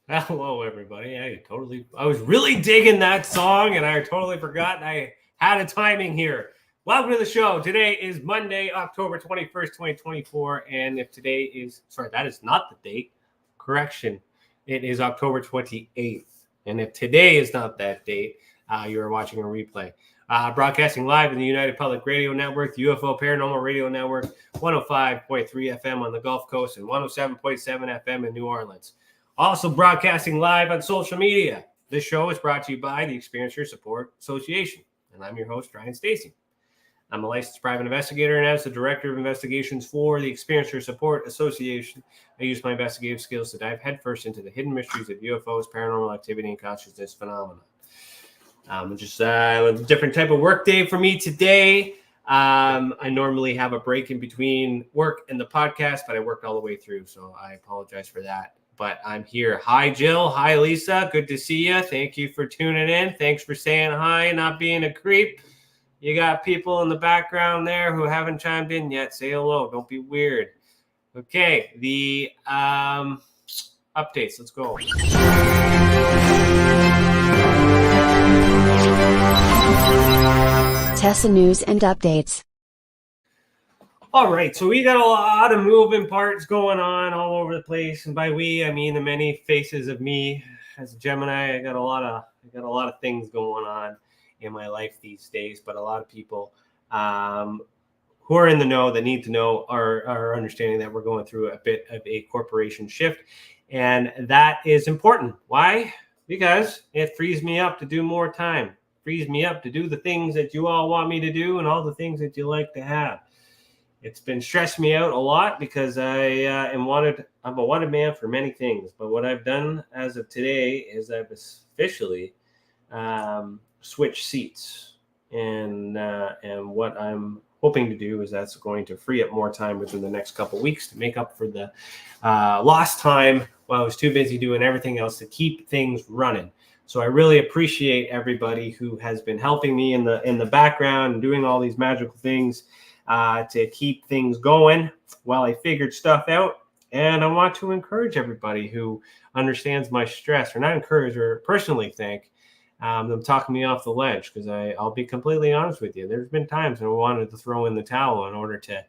Hello, everybody. I was really digging that song, and I totally forgot I had a timing here. Welcome to the show. Today is Monday, October 21st, 2024. And if today is, sorry, that is not the date. Correction. It is October 28th. And if today is not that date, you are watching a replay. Broadcasting live in the United Public Radio Network, the UFO Paranormal Radio Network, 105.3 FM on the Gulf Coast, and 107.7 FM in New Orleans. Also broadcasting live on social media. This show is brought to you by the Experiencer Support Association, and I'm your host, Ryan Stacey. I'm a licensed private investigator, and as the Director of Investigations for the Experiencer Support Association, I use my investigative skills to dive headfirst into the hidden mysteries of UFOs, paranormal activity, and consciousness phenomena. Just a different type of work day for me today. I normally have a break in between work and the podcast, but I worked all the way through, so I apologize for that. But I'm here. Hi, Jill. Hi, Lisa. Good to see you. Thank you for tuning in. Thanks for saying hi and not being a creep. You got people in the background there who haven't chimed in yet. Say hello. Don't be weird. Okay, the updates. Let's go. Tessa News and Updates. All right, so we got a lot of moving parts going on all over the place, and by we, I mean the many faces of me as a Gemini. I got a lot of things going on in my life these days, but a lot of people who are in the know that need to know are understanding that we're going through a bit of a corporation shift, and that is important. Why? Because it frees me up to do more time, frees me up to do the things that you all want me to do and all the things that you like to have. It's been stressing me out a lot because I'm a wanted man for many things. But what I've done as of today is I've officially switched seats. And what I'm hoping to do is that's going to free up more time within the next couple of weeks to make up for the lost time while I was too busy doing everything else to keep things running. So I really appreciate everybody who has been helping me in the background and doing all these magical things to keep things going while I figured stuff out. And I want to encourage everybody who understands my stress, or not encourage, or personally thank them talking me off the ledge, because I'll be completely honest with you. There's been times when I wanted to throw in the towel in order to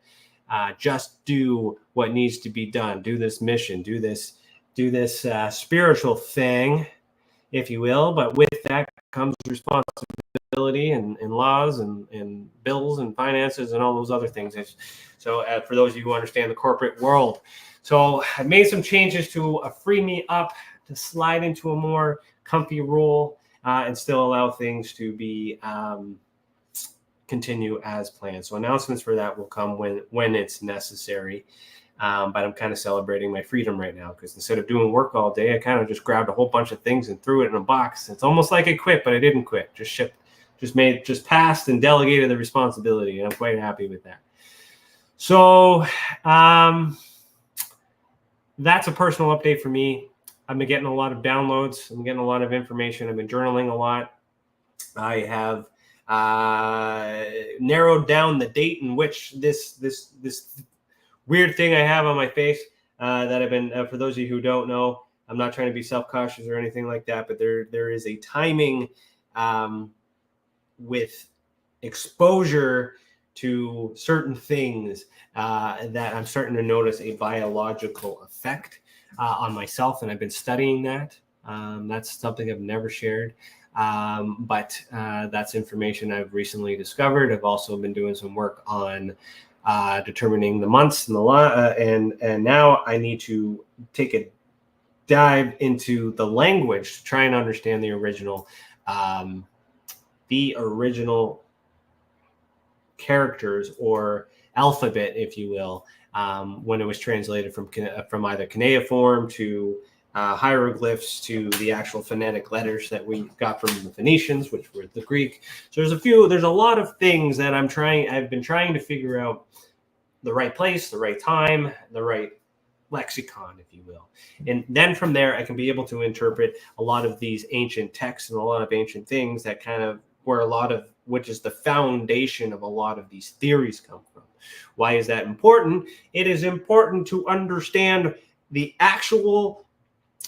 just do what needs to be done, do this mission, do this spiritual thing, if you will. But with that comes responsibility and laws and bills and finances and all those other things. So for those of you who understand the corporate world. So I made some changes to free me up to slide into a more comfy role and still allow things to be continue as planned. So announcements for that will come when it's necessary. But I'm kind of celebrating my freedom right now, because instead of doing work all day, I kind of just grabbed a whole bunch of things and threw it in a box. It's almost like I quit, but I didn't quit. Just passed and delegated the responsibility, and I'm quite happy with that. So that's a personal update for me. I've been getting a lot of downloads. I'm getting a lot of information. I've been journaling a lot. I have narrowed down the date in which this weird thing I have on my face that I've been, for those of you who don't know, I'm not trying to be self-cautious or anything like that, but there is a timing with exposure to certain things that I'm starting to notice a biological effect on myself, and I've been studying that. That's something I've never shared, but that's information I've recently discovered. I've also been doing some work on determining the months and and now I need to take a dive into the language to try and understand the original characters, or alphabet, if you will, when it was translated from either cuneiform to hieroglyphs to the actual phonetic letters that we got from the Phoenicians, which were the Greek. So there's a lot of things that I've been trying to figure out the right place, the right time, the right lexicon, if you will. And then from there, I can be able to interpret a lot of these ancient texts and a lot of ancient things that kind of which is the foundation of a lot of these theories come from. Why is that important? It is important to understand the actual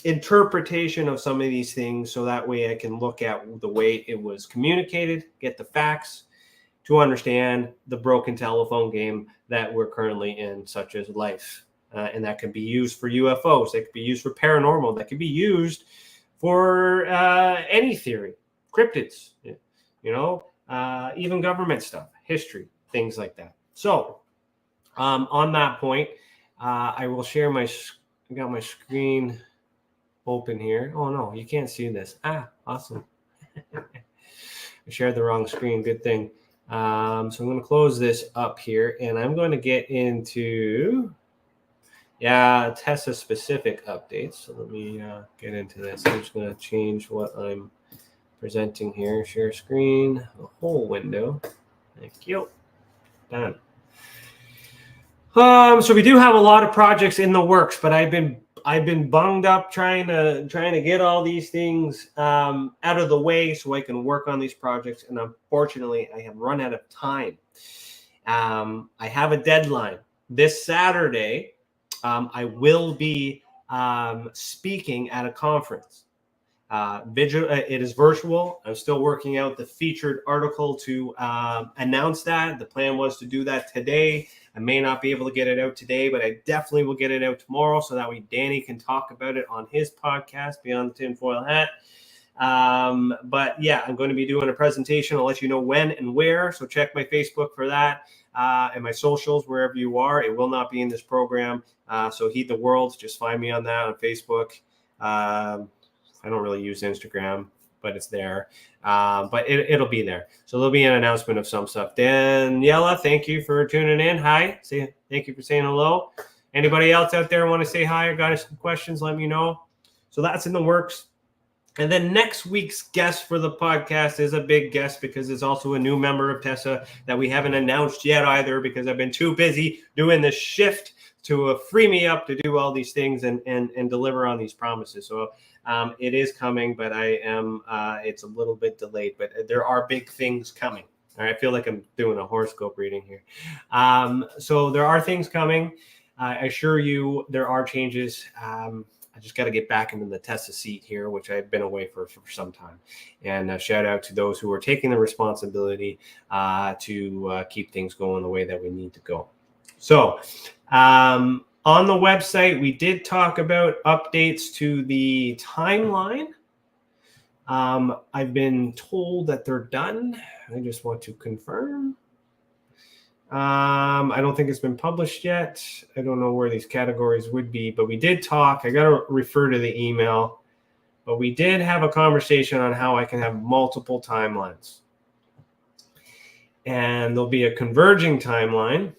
interpretation of some of these things, so that way I can look at the way it was communicated, get the facts to understand the broken telephone game that we're currently in, such as life. And that can be used for UFOs, that could be used for paranormal, that could be used for any theory, cryptids, even government stuff, history, things like that. So on that point, I will share I got my screen open here. Oh no, you can't see this. Awesome. I shared the wrong screen. Good thing. So I'm going to close this up here, and I'm going to get into Tessa specific updates. So let me get into this. I'm just going to change what I'm presenting here. Share screen, the whole window. Thank you. Done. So we do have a lot of projects in the works, but I've been bunged up trying to get all these things out of the way so I can work on these projects. And unfortunately, I have run out of time. I have a deadline this Saturday. I will be speaking at a conference. It is virtual. I'm still working out the featured article to announce that. The plan was to do that today. I may not be able to get it out today, but I definitely will get it out tomorrow, so that way Danny can talk about it on his podcast, Beyond the Tinfoil Hat. But yeah, I'm going to be doing a presentation. I'll let you know when and where. So check my Facebook for that and my socials, wherever you are. It will not be in this program. So Heed the World. Just find me on that on Facebook. I don't really use Instagram, but it's there. But it'll be there. So there'll be an announcement of some stuff. Daniela, thank you for tuning in. Hi. Thank you for saying hello. Anybody else out there want to say hi or got some questions, let me know. So that's in the works. And then next week's guest for the podcast is a big guest, because it's also a new member of Tessa that we haven't announced yet either, because I've been too busy doing this shift to free me up to do all these things and deliver on these promises. So it is coming, but it's a little bit delayed, but there are big things coming. All right, I feel like I'm doing a horoscope reading here. So there are things coming. I assure you there are changes. I just got to get back into the Tessa seat here, which I've been away for some time. And shout out to those who are taking the responsibility to keep things going the way that we need to go. So on the website, we did talk about updates to the timeline. I've been told that they're done. I just want to confirm. I don't think it's been published yet. I don't know where these categories would be, but we did talk. I got to refer to the email, but we did have a conversation on how I can have multiple timelines. And there'll be a converging timeline,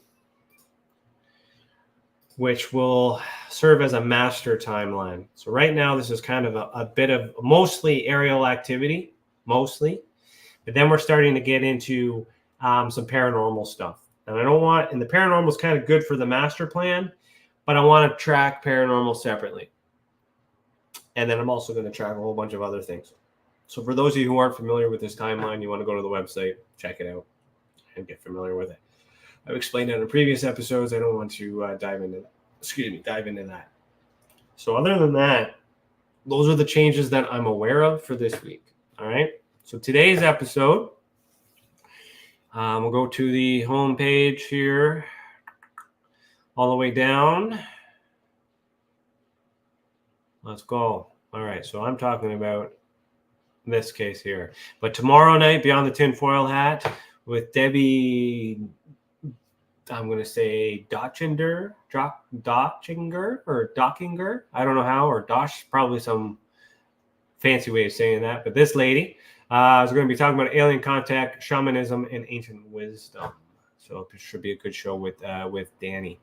which will serve as a master timeline. So right now, this is kind of a bit of mostly aerial activity, but then we're starting to get into some paranormal stuff. And the paranormal is kind of good for the master plan, but I want to track paranormal separately. And then I'm also going to track a whole bunch of other things. So for those of you who aren't familiar with this timeline, you want to go to the website, check it out, and get familiar with it. I've explained it in previous episodes. I don't want to dive into that. So other than that, those are the changes that I'm aware of for this week. All right. So today's episode, we'll go to the home page here, all the way down. Let's go. All right. So I'm talking about this case here. But tomorrow night, Beyond the Tinfoil Hat with Debbie, I'm going to say Dochinger. I don't know how, or Dosh, probably some fancy way of saying that. But this lady is going to be talking about alien contact, shamanism, and ancient wisdom. So it should be a good show with Danny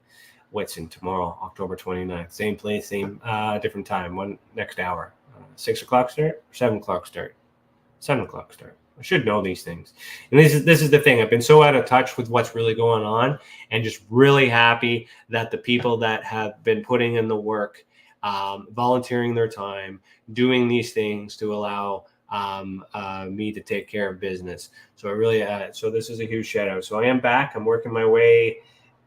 Whitson tomorrow, October 29th. Same place, same different time, one next hour. 6 o'clock start, 7 o'clock start. 7 o'clock start. I should know these things. And this is the thing. I've been so out of touch with what's really going on, and just really happy that the people that have been putting in the work, volunteering their time, doing these things to allow me to take care of business. So I really, so this is a huge shout out. So I am back. I'm working my way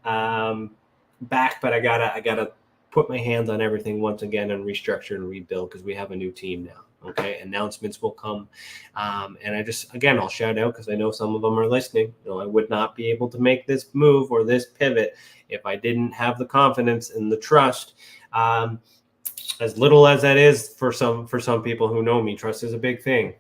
back, but I gotta put my hands on everything once again and restructure and rebuild because we have a new team now. Okay, announcements will come, and I'll shout out because I know some of them are listening. I would not be able to make this move or this pivot if I didn't have the confidence and the trust. As little as that is for some people who know me, trust is a big thing.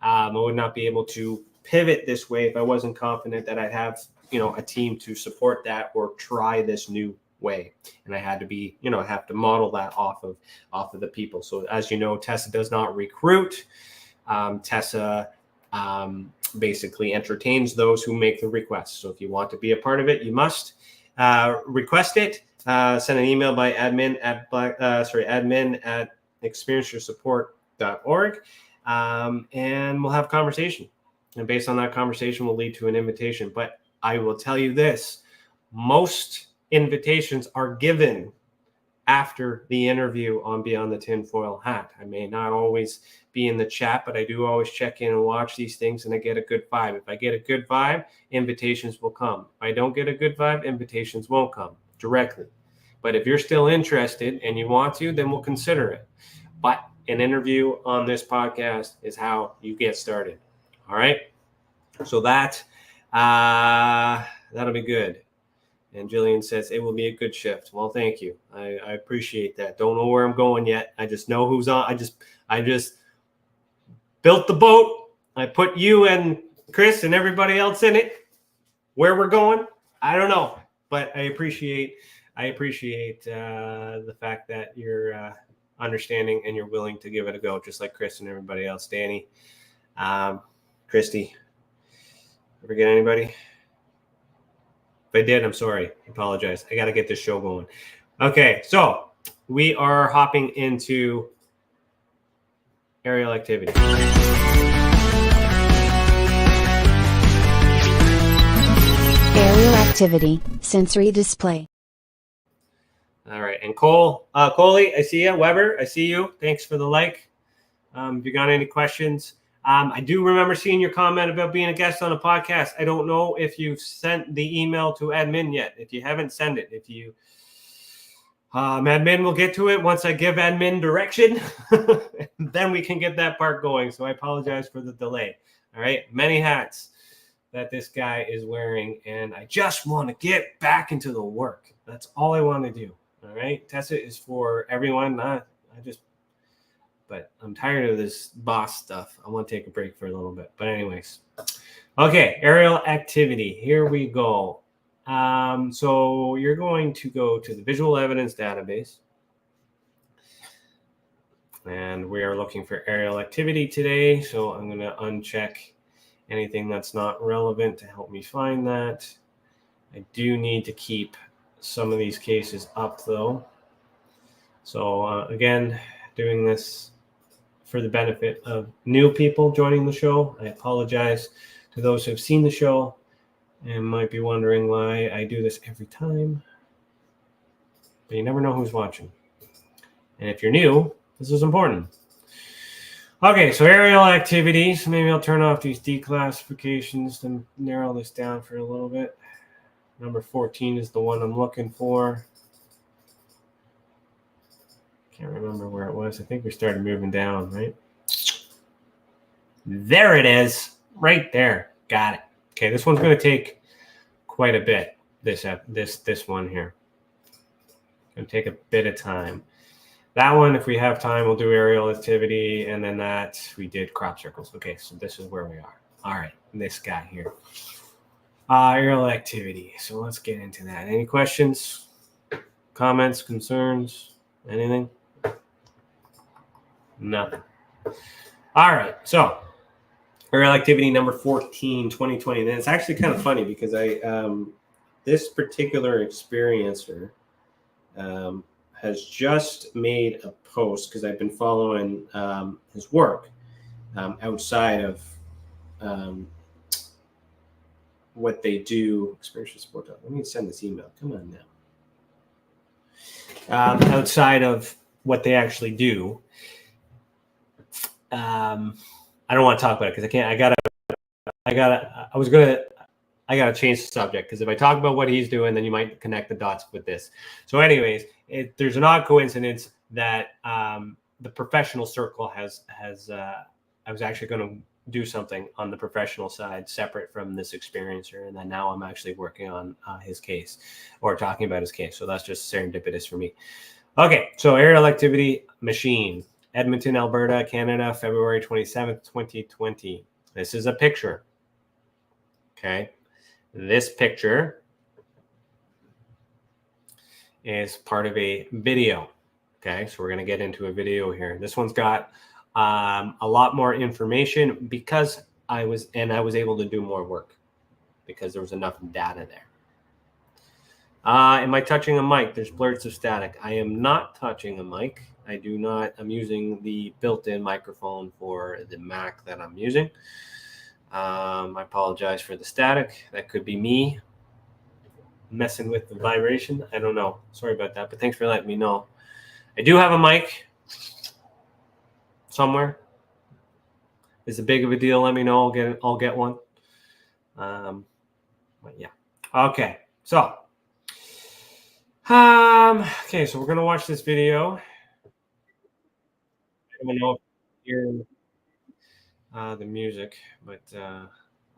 I would not be able to pivot this way if I wasn't confident that I'd have a team to support that or try this new way. And I had to be, I have to model that off of the people. So as you know, Tessa does not recruit. Tessa basically entertains those who make the request. So if you want to be a part of it, you must request it. Send an email by admin at experienceyoursupport.org, and we'll have a conversation. And based on that conversation, will lead to an invitation. But I will tell you this: most invitations are given after the interview on Beyond the Tinfoil Hat. I may not always be in the chat, but I do always check in and watch these things, and I get a good vibe. If I get a good vibe, invitations will come. If I don't get a good vibe, invitations won't come directly. But if you're still interested and you want to, then we'll consider it. But an interview on this podcast is how you get started. All right? So that'll be good. And Jillian says, it will be a good shift. Well, thank you. I appreciate that. Don't know where I'm going yet. I just know who's on. I just built the boat. I put you and Chris and everybody else in it. Where we're going, I don't know. But I appreciate the fact that you're understanding and you're willing to give it a go, just like Chris and everybody else. Danny, Christy, forget anybody? If I did, I'm sorry. I apologize. I got to get this show going. Okay, so we are hopping into aerial activity. Aerial activity, sensory display. All right, and Coley, I see you. Weber, I see you. Thanks for the like. If you got any questions, I do remember seeing your comment about being a guest on a podcast. I don't know if you've sent the email to admin yet. If you haven't, send it. If you, admin will get to it once I give admin direction. Then we can get that part going. So I apologize for the delay. All right, many hats that this guy is wearing, and I just want to get back into the work. That's all I want to do. All right, Tessa is for everyone. But I'm tired of this boss stuff. I want to take a break for a little bit. But anyways, okay, aerial activity. Here we go. So you're going to go to the visual evidence database. And we are looking for aerial activity today. So I'm going to uncheck anything that's not relevant to help me find that. I do need to keep some of these cases up, though. So again, doing this for the benefit of new people joining the show. I apologize to those who have seen the show and might be wondering why I do this every time. But you never know who's watching. And if you're new, this is important. Okay, so aerial activities. Maybe I'll turn off these declassifications to narrow this down for a little bit. Number 14 is the one I'm looking for. Can't remember where it was. I think we started moving down, right? There it is. Right there. Got it. Okay, this one's going to take quite a bit, this one here. Going to take a bit of time. That one, if we have time, we'll do aerial activity, and then that we did crop circles. Okay, so this is where we are. All right, this guy here. Aerial activity. So let's get into that. Any questions, comments, concerns, anything? Nothing. All right. So aerial activity number 14, 2020. And it's actually kind of funny because this particular experiencer has just made a post because I've been following his work outside of what they do. Experiential support. Let me send this email. Come on now. Outside of what they actually do. I don't want to talk about it because I can't. I I got to change the subject because if I talk about what he's doing, then you might connect the dots with this. So anyways, there's an odd coincidence that the professional circle has I was actually going to do something on the professional side separate from this experiencer, and then now I'm actually working on his case or talking about his case. So that's just serendipitous for me. Okay, so aerial activity machine, Edmonton, Alberta, Canada, February 27th, 2020. This is a picture. Okay, this picture is part of a video. Okay, so we're going to get into a video here. This one's got a lot more information because I was able to do more work because there was enough data there. Am I touching a mic? There's blurts of static. I am not touching a mic. I do not. I'm using the built-in microphone for the Mac that I'm using. I apologize for the static. That could be me messing with the vibration. I don't know. Sorry about that, but thanks for letting me know. I do have a mic somewhere. Is it big of a deal? Let me know. I'll get one. But yeah. Okay. So, okay. So we're gonna watch this video. I don't know if you hear the music, but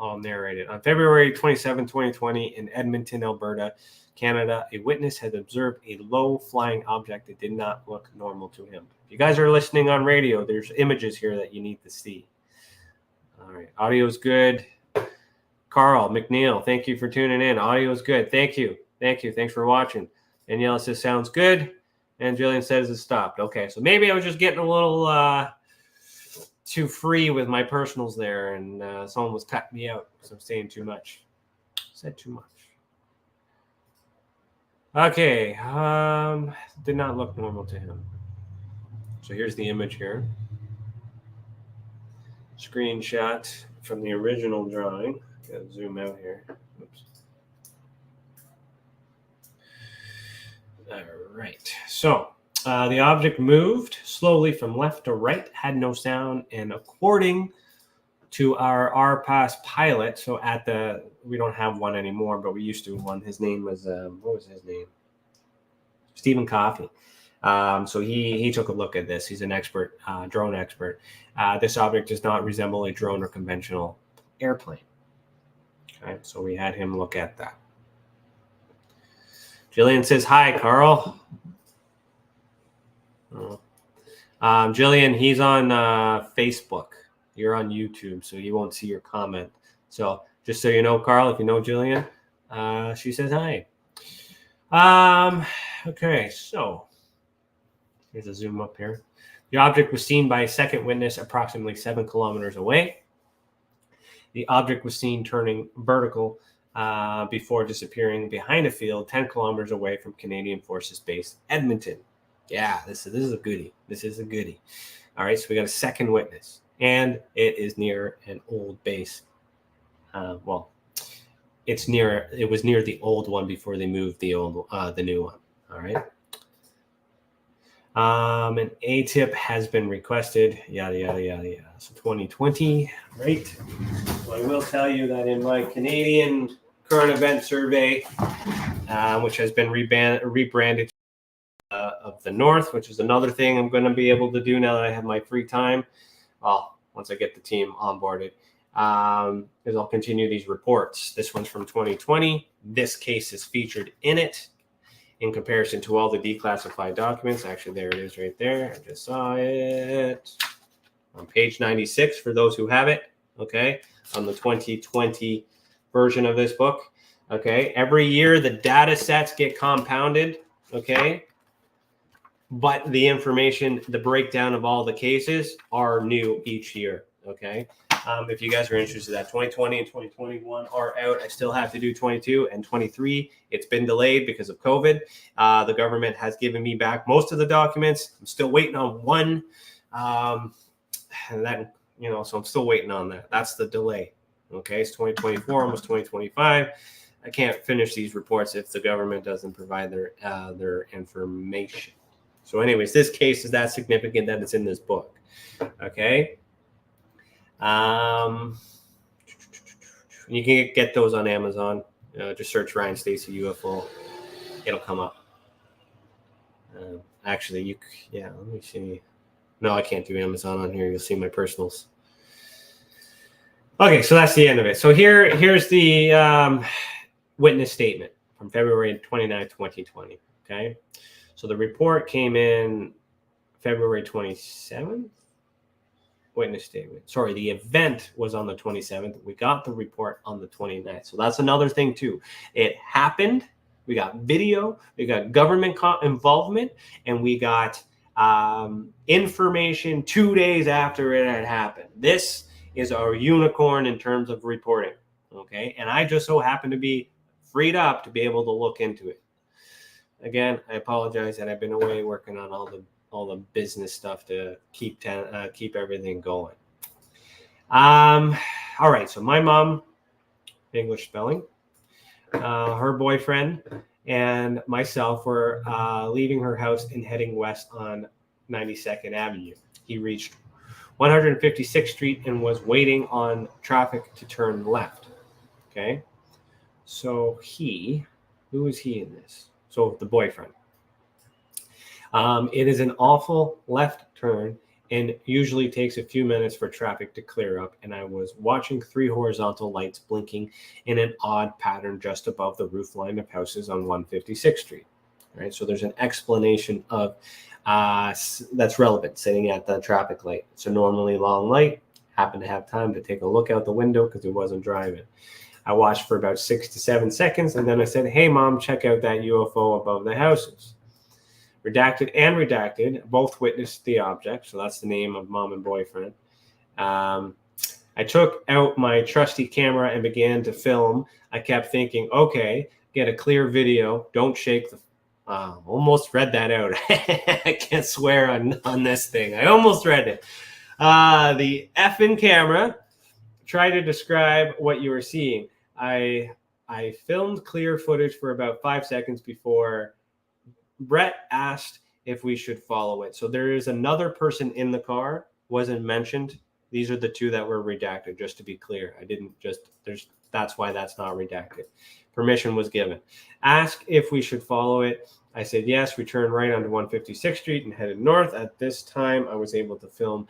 I'll narrate it. On February 27, 2020, in Edmonton, Alberta, Canada, a witness had observed a low-flying object that did not look normal to him. If you guys are listening on radio, there's images here that you need to see. All right, audio is good. Carl McNeil, thank you for tuning in. Audio is good. Thank you. Thanks for watching. Danielle says, sounds good. And Jillian says it stopped. Okay, so maybe I was just getting a little too free with my personals there, and someone was cutting me out because I'm saying too much. Said too much. Okay, did not look normal to him. So here's the image here. Screenshot from the original drawing. Gotta zoom out here. Oops. All right. So the object moved slowly from left to right, had no sound, and according to our RPAS pilot, so we don't have one anymore, but we used to one. His name was what was his name? Stephen Coffey. So he took a look at this. He's an expert, drone expert. This object does not resemble a drone or conventional airplane. Okay, so we had him look at that. Jillian says, hi, Carl. Oh. Jillian, he's on Facebook. You're on YouTube, so you won't see your comment. So just so you know, Carl, if you know Jillian, she says hi. Okay, so here's a zoom up here. The object was seen by a second witness approximately 7 kilometers away. The object was seen turning vertical before disappearing behind a field 10 kilometers away from Canadian Forces Base, Edmonton. Yeah, this is a goodie. This is a goodie. All right, so we got a second witness, and it is near an old base. Well, it was near the old one before they moved the new one. All right. An ATIP has been requested, yada, yada, yada, yada. So 2020, right? So I will tell you that in my Canadian current event survey, which has been rebranded of the North, which is another thing I'm going to be able to do now that I have my free time. Well, once I get the team onboarded, is I'll continue these reports. This one's from 2020. This case is featured in it. In comparison to all the declassified documents. Actually, there it is right there. I just saw it on page 96 for those who have it, okay, on the 2020 version of this book, okay. Every year the data sets get compounded, okay, but the information, the breakdown of all the cases are new each year, okay. If you guys are interested, that 2020 and 2021 are out. I still have to do 22 and 23. It's been delayed because of COVID. The government has given me back most of the documents. I'm still waiting on one. And that, so I'm still waiting on that. That's the delay. Okay, it's 2024, almost 2025. I can't finish these reports if the government doesn't provide their information. So anyways, this case is that significant that it's in this book. Okay. You can get those on Amazon. Just search Ryan Stacey UFO. It'll come up. Actually, let me see. No, I can't do Amazon on here. You'll see my personals. Okay, so that's the end of it. So here's the witness statement from February 29th, 2020. Okay, so the report came in February 27th. Witness statement. Sorry, the event was on the 27th. We got the report on the 29th. So that's another thing too. It happened. We got video. We got government involvement, and we got information 2 days after it had happened. This is our unicorn in terms of reporting. Okay, and I just so happen to be freed up to be able to look into it. Again, I apologize that I've been away working on all the business stuff to keep everything going. All right, so my mom, English spelling, her boyfriend, and myself were leaving her house and heading west on 92nd Avenue. He reached 156th Street and was waiting on traffic to turn left. Okay, so who is he in this? So the boyfriend. It is an awful left turn and usually takes a few minutes for traffic to clear up. And I was watching 3 horizontal lights blinking in an odd pattern just above the roof line of houses on 156th Street. All right, so there's an explanation of that's relevant sitting at the traffic light. It's a normally long light. Happened to have time to take a look out the window because it wasn't driving. I watched for about 6 to 7 seconds, and then I said, "Hey, Mom, check out that UFO above the houses." Redacted and redacted both witnessed the object. So that's the name of mom and boyfriend. I took out my trusty camera and began to film. I kept thinking, okay, get a clear video. Don't shake the... almost read that out. I can't swear on this thing. I almost read it. The effing camera. Try to describe what you were seeing. I filmed clear footage for about 5 seconds before Brett asked if we should follow it. So there is another person in the car, wasn't mentioned. These are the 2 that were redacted, just to be clear. That's why that's not redacted. Permission was given. Ask if we should follow it. I said yes. We turned right onto 156th Street and headed north. At this time, I was able to film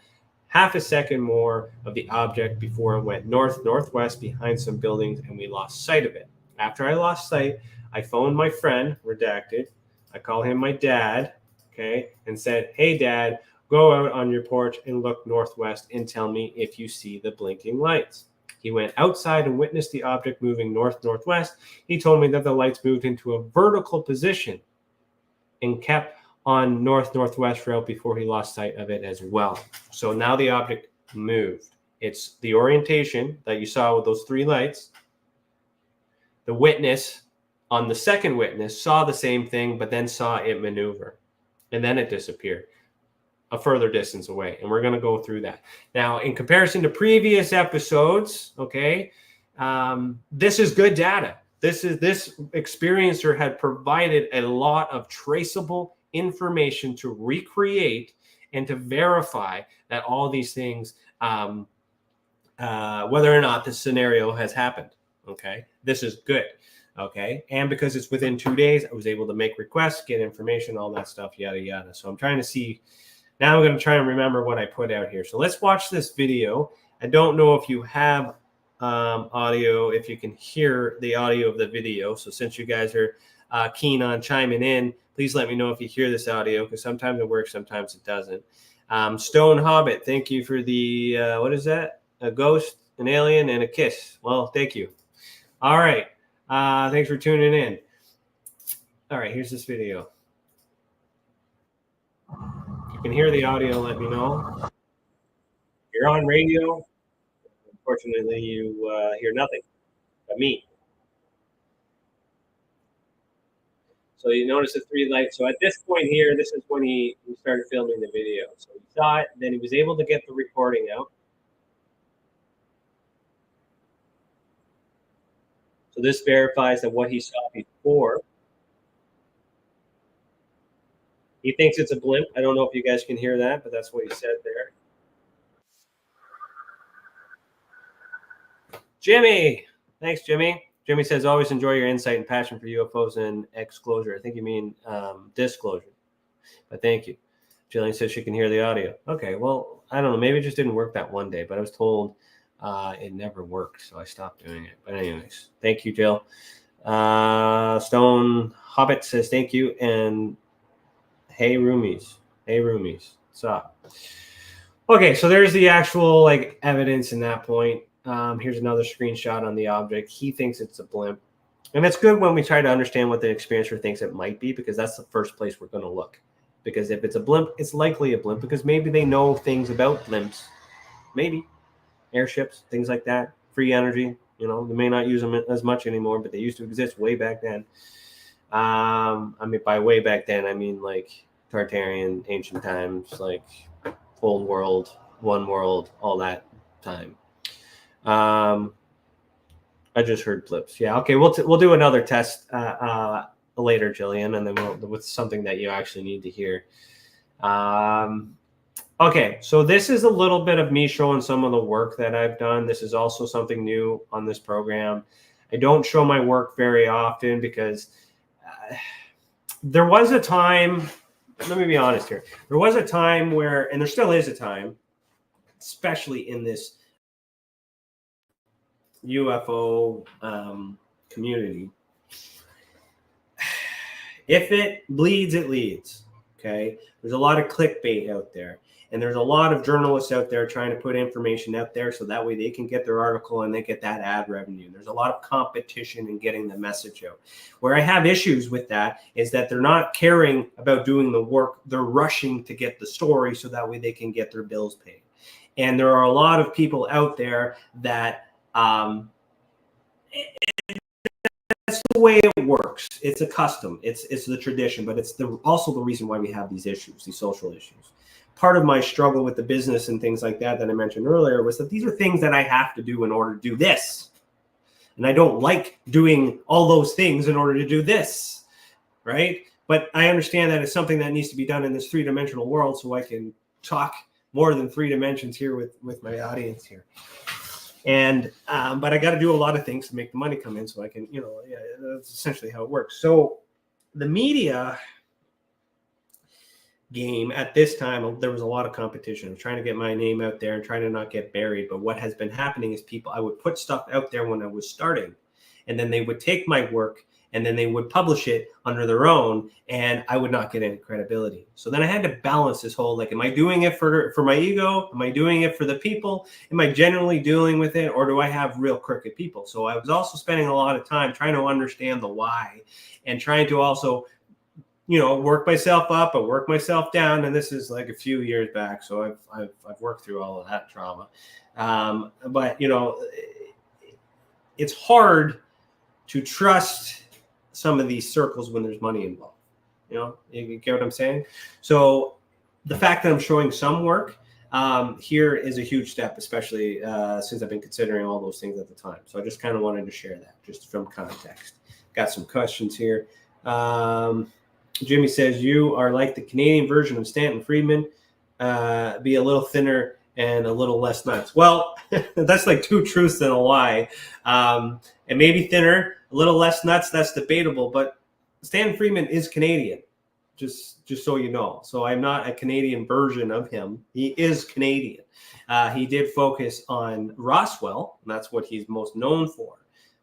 half a second more of the object before it went northwest behind some buildings, and we lost sight of it. After I lost sight, I phoned my friend, redacted. I call him my dad, okay, and said, "Hey, Dad, go out on your porch and look northwest and tell me if you see the blinking lights." He went outside and witnessed the object moving northwest. He told me that the lights moved into a vertical position and kept on northwest route before he lost sight of it as well. So now the object moved. It's the orientation that you saw with those 3 lights. The witness on the second witness saw the same thing, but then saw it maneuver, and then it disappeared a further distance away. And we're going to go through that. Now, in comparison to previous episodes, okay, this is good data. This experiencer had provided a lot of traceable information to recreate and to verify that all these things, whether or not the scenario has happened. Okay, this is good. Okay, and because it's within 2 days, I was able to make requests, get information, all that stuff, yada yada. So I'm trying to see. Now I'm going to try and remember what I put out here. So let's watch this video. I don't know if you have audio, if you can hear the audio of the video. So since you guys are keen on chiming in, please let me know if you hear this audio, because sometimes it works, sometimes it doesn't. Stone Hobbit, thank you for the, what is that? A ghost, an alien, and a kiss. Well, thank you. All right. Thanks for tuning in. All right, here's this video. If you can hear the audio, let me know. If you're on radio, unfortunately, you hear nothing but me. So you notice the 3 lights. So at this point here, this is when he started filming the video. So he saw it, then he was able to get the recording out. So this verifies that what he saw before. He thinks it's a blimp. I don't know if you guys can hear that, but that's what he said there. Jimmy, Thanks, Jimmy. Jimmy says, always enjoy your insight and passion for UFOs and exclosure. I think you mean disclosure. But thank you. Jillian says she can hear the audio. Okay, well, I don't know. Maybe it just didn't work that one day, but I was told it never worked, so I stopped doing it. But anyways, thank you, Jill. Stone Hobbit says thank you. And hey, roomies. Hey, roomies. What's up? Okay, so there's the actual like evidence in that point. Here's another screenshot on the object. He thinks it's a blimp. And it's good when we try to understand what the experiencer thinks it might be, because that's the first place we're going to look. Because if it's a blimp, it's likely a blimp, because maybe they know things about blimps. Maybe. Airships, things like that. Free energy. You know, they may not use them as much anymore, but they used to exist way back then. I mean, by way back then, I mean like Tartarian, ancient times, like old world, one world, all that time. I just heard blips. Yeah, okay, we'll do another test later, Jillian, and then with something that you actually need to hear. Okay, so this is a little bit of me showing some of the work that I've done. This is also something new on this program. I don't show my work very often because there was a time, let me be honest here. There was a time where, and there still is a time, especially in this UFO community, if it bleeds, it leads. Okay, there's a lot of clickbait out there, and there's a lot of journalists out there trying to put information out there so that way they can get their article and they get that ad revenue. There's a lot of competition in getting the message out. Where I have issues with that is that they're not caring about doing the work. They're rushing to get the story so that way they can get their bills paid. And there are a lot of people out there that that's the way it works. It's a custom. It's the tradition, but it's also the reason why we have these issues, these social issues. Part of my struggle with the business and things like that I mentioned earlier was that these are things that I have to do in order to do this. And I don't like doing all those things in order to do this, right? But I understand that it's something that needs to be done in this three-dimensional world so I can talk more than three dimensions here with my audience here. And but I got to do a lot of things to make the money come in so I can, yeah, that's essentially how it works. So the media game at this time, there was a lot of competition. I'm trying to get my name out there and trying to not get buried. But what has been happening is I would put stuff out there when I was starting, and then they would take my work and then they would publish it under their own, and I would not get any credibility. So then I had to balance this whole, like, am I doing it for my ego? Am I doing it for the people? Am I genuinely dealing with it? Or do I have real crooked people? So I was also spending a lot of time trying to understand the why and trying to also, work myself up and work myself down. And this is like a few years back. So I've worked through all of that trauma. But, it's hard to trust some of these circles when there's money involved. You get what I'm saying? So the fact that I'm showing some work here is a huge step, especially since I've been considering all those things at the time. So I just kind of wanted to share that just from context. Got some questions here. Jimmy says, you are like the Canadian version of Stanton Friedman, be a little thinner and a little less nuts. Well, that's like two truths and a lie. And maybe thinner, a little less nuts, that's debatable. But Stanton Friedman is Canadian, just so you know. So I'm not a Canadian version of him. He is Canadian. He did focus on Roswell, and that's what he's most known for.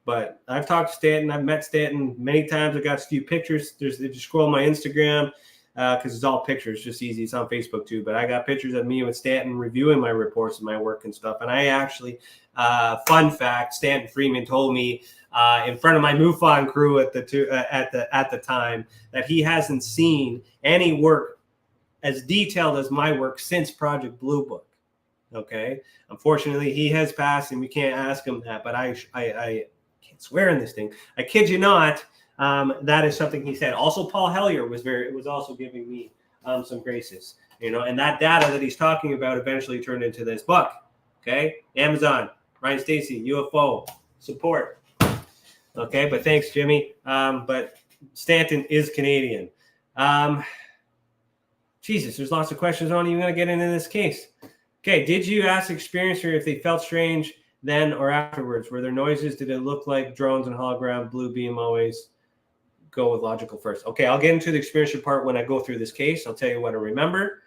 But I've talked to Stanton. I've met Stanton many times. I got a few pictures. If you scroll my Instagram, because it's all pictures, just easy. It's on Facebook too. But I got pictures of me with Stanton reviewing my reports and my work and stuff. And I actually, fun fact, Stanton Friedman told me in front of my MUFON crew at the time that he hasn't seen any work as detailed as my work since Project Blue Book. Okay, unfortunately, he has passed, and we can't ask him that. But I can't swear in this thing. I kid you not. That is something he said. Also, Paul Hellyer was also giving me some graces, and that data that he's talking about eventually turned into this book. Okay, Amazon, Ryan Stacey, UFO support. Okay, but thanks, Jimmy. But Stanton is Canadian. Jesus, there's lots of questions. I'm not even going to get into this case. Okay, did you ask the experiencer if they felt strange then or afterwards? Were there noises? Did it look like drones and hologram? Blue beam always go with logical first. Okay, I'll get into the experience part when I go through this case. I'll tell you what I remember.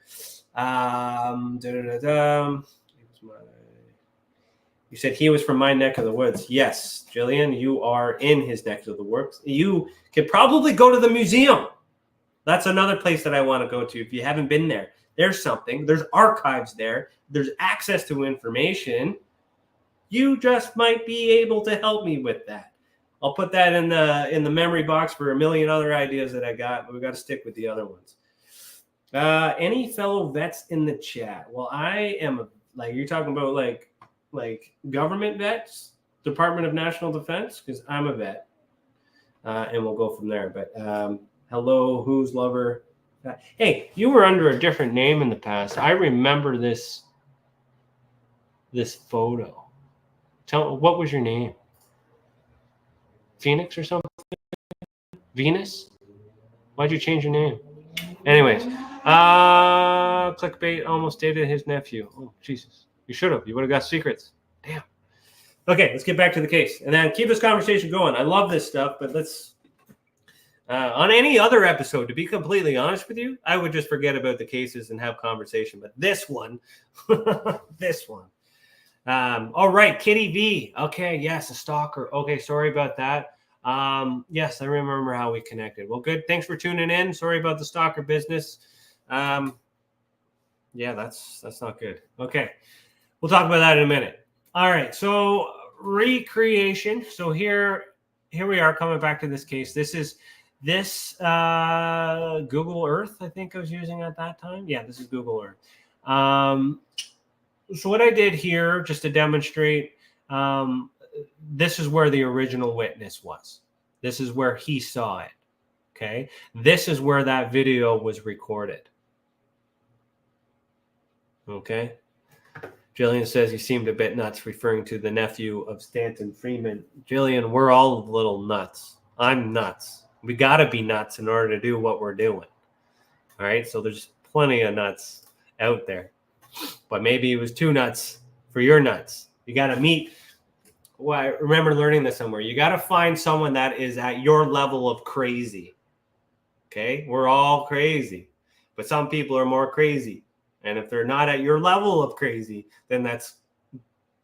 You said he was from my neck of the woods. Yes, Jillian, you are in his neck of the woods. You could probably go to the museum. That's another place that I want to go to if you haven't been there. There's something. There's archives there. There's access to information. You just might be able to help me with that. I'll put that in the memory box for a million other ideas that I got, but we got to stick with the other ones. Any fellow vets in the chat? Well, I am you're talking about like government vets, Department of National Defense, because I'm a vet, and we'll go from there. But hello, who's lover? Hey, you were under a different name in the past. I remember this photo. Tell what was your name? Phoenix or something? Venus? Why'd you change your name? Anyways, clickbait almost dated his nephew. Oh, Jesus. You should have. You would have got secrets. Damn. Okay, let's get back to the case. And then keep this conversation going. I love this stuff, but let's... on any other episode, to be completely honest with you, I would just forget about the cases and have conversation. But this one, this one. All right, Kitty V. Okay, yes, a stalker. Okay, sorry about that. Yes, I remember how we connected. Well, good. Thanks for tuning in. Sorry about the stalker business. Yeah, that's not good. Okay. We'll talk about that in a minute. All right. So recreation. So here we are coming back to this case. This is Google Earth, I think I was using at that time. Yeah, this is Google Earth. So what I did here, just to demonstrate, this is where the original witness was. This is where he saw it. Okay. This is where that video was recorded. Okay. Jillian says he seemed a bit nuts, referring to the nephew of Stanton Freeman. Jillian, we're all a little nuts. I'm nuts. We got to be nuts in order to do what we're doing. All right. So there's plenty of nuts out there. But maybe it was too nuts for your nuts. You got to meet. Well, I remember learning this somewhere. You got to find someone that is at your level of crazy. Okay? We're all crazy. But some people are more crazy. And if they're not at your level of crazy, then that's,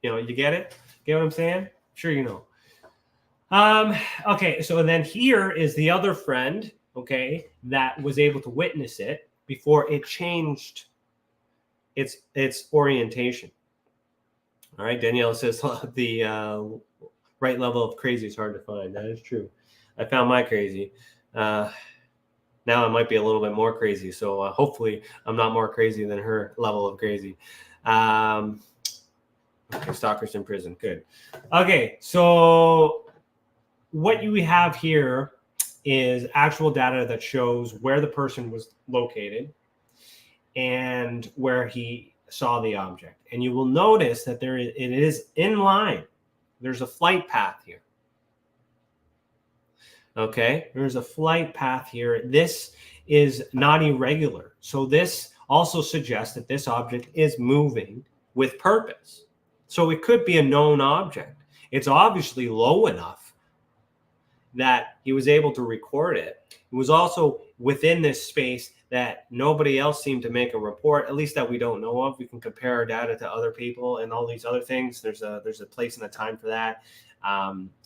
you get it? Get what I'm saying? Sure you know. Okay, so then here is the other friend, okay, that was able to witness it before it changed its orientation. All right, Danielle says the right level of crazy is hard to find. That is true. I found my crazy. Now I might be a little bit more crazy. So hopefully I'm not more crazy than her level of crazy. Okay, stalkers in prison. Good. Okay, so what you have here is actual data that shows where the person was located and where he saw the object. And you will notice that it is in line. There's a flight path here. Okay, there's a flight path here. This is not irregular. So this also suggests that this object is moving with purpose. So it could be a known object. It's obviously low enough that he was able to record it. It was also within this space that nobody else seemed to make a report, at least that we don't know of. We can compare our data to other people and all these other things. There's a place and a time for that.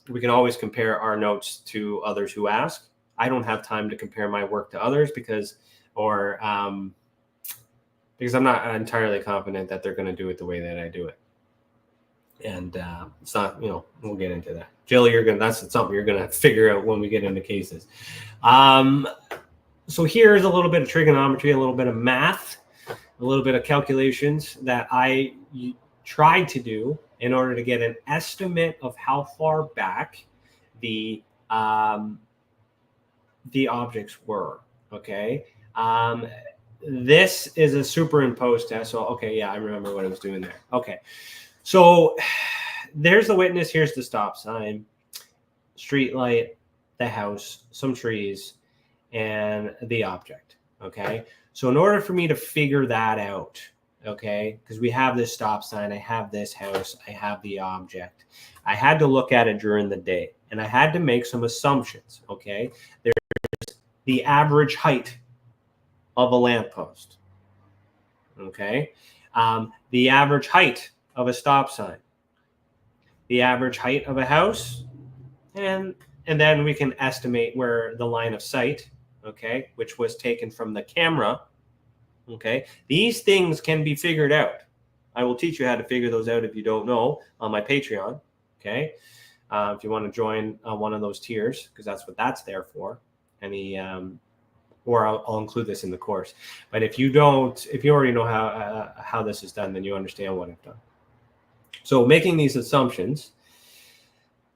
We can always compare our notes to others who ask. I don't have time to compare my work to others because I'm not entirely confident that they're going to do it the way that I do it. And it's not, we'll get into that. Jill, that's something you're going to figure out when we get into cases. So here's a little bit of trigonometry, a little bit of math, a little bit of calculations that I tried to do in order to get an estimate of how far back the objects were. Okay. This is a superimposed test. So, okay. Yeah, I remember what I was doing there. Okay. So there's the witness. Here's the stop sign, street light, the house, some trees, and the object. Okay. So in order for me to figure that out, okay? Because we have this stop sign, I have this house, I have the object. I had to look at it during the day, and I had to make some assumptions, okay? There's the average height of a lamppost, okay? The average height of a stop sign, the average height of a house, and then we can estimate where the line of sight, okay, which was taken from the camera, okay? These things can be figured out. I will teach you how to figure those out if you don't know on my Patreon, okay? If you want to join one of those tiers, because that's what that's there for. Or I'll include this in the course. But if you don't, if you already know how this is done, then you understand what I've done. So making these assumptions,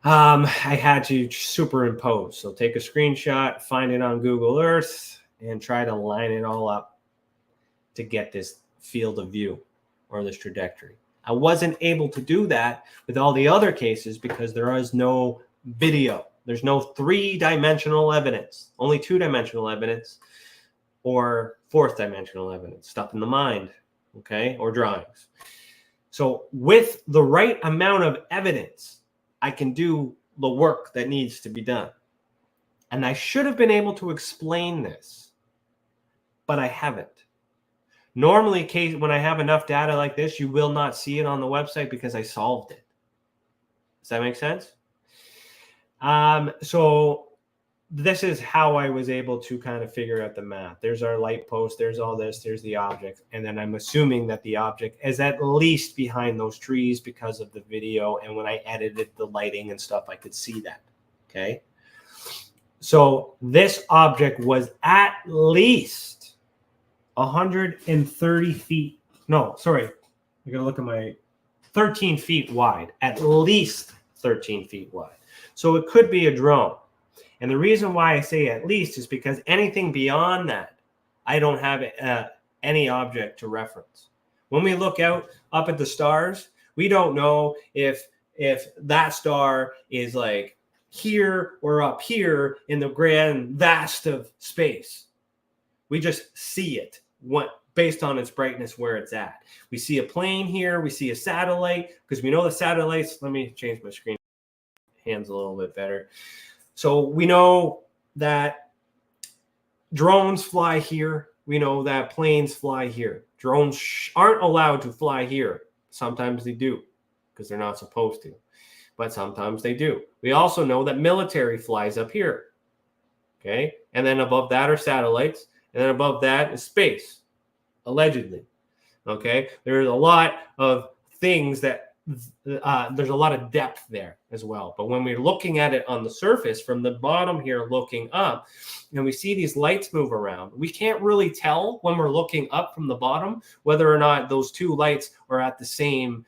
I had to superimpose. So take a screenshot, find it on Google Earth, and try to line it all up to get this field of view or this trajectory. I wasn't able to do that with all the other cases because there is no video. There's no three-dimensional evidence, only two-dimensional evidence or fourth-dimensional evidence, stuff in the mind, okay, or drawings. So with the right amount of evidence, I can do the work that needs to be done. And I should have been able to explain this, but I haven't. Normally, when I have enough data like this, you will not see it on the website because I solved it. Does that make sense? So this is how I was able to kind of figure out the math. There's our light post, there's all this, there's the object. And then I'm assuming that the object is at least behind those trees because of the video. And when I edited the lighting and stuff, I could see that. Okay. So this object was at least 130 feet. No, sorry. I gotta look at my 13 feet wide, at least 13 feet wide. So it could be a drone. And the reason why I say at least is because anything beyond that, I don't have any object to reference. When we look out up at the stars, we don't know if that star is like here or up here in the grand vast of space. We just see it based on its brightness where it's at. We see a plane here, we see a satellite, because we know the satellites, let me change my screen hands a little bit better. So we know that drones fly here. We know that planes fly here. Drones aren't allowed to fly here. Sometimes they do because they're not supposed to, but sometimes they do. We also know that military flies up here. Okay. And then above that are satellites. And then above that is space, allegedly. Okay. There's a lot of things that there's a lot of depth there as well. But when we're looking at it on the surface from the bottom here, looking up, and we see these lights move around, we can't really tell when we're looking up from the bottom whether or not those two lights are at the same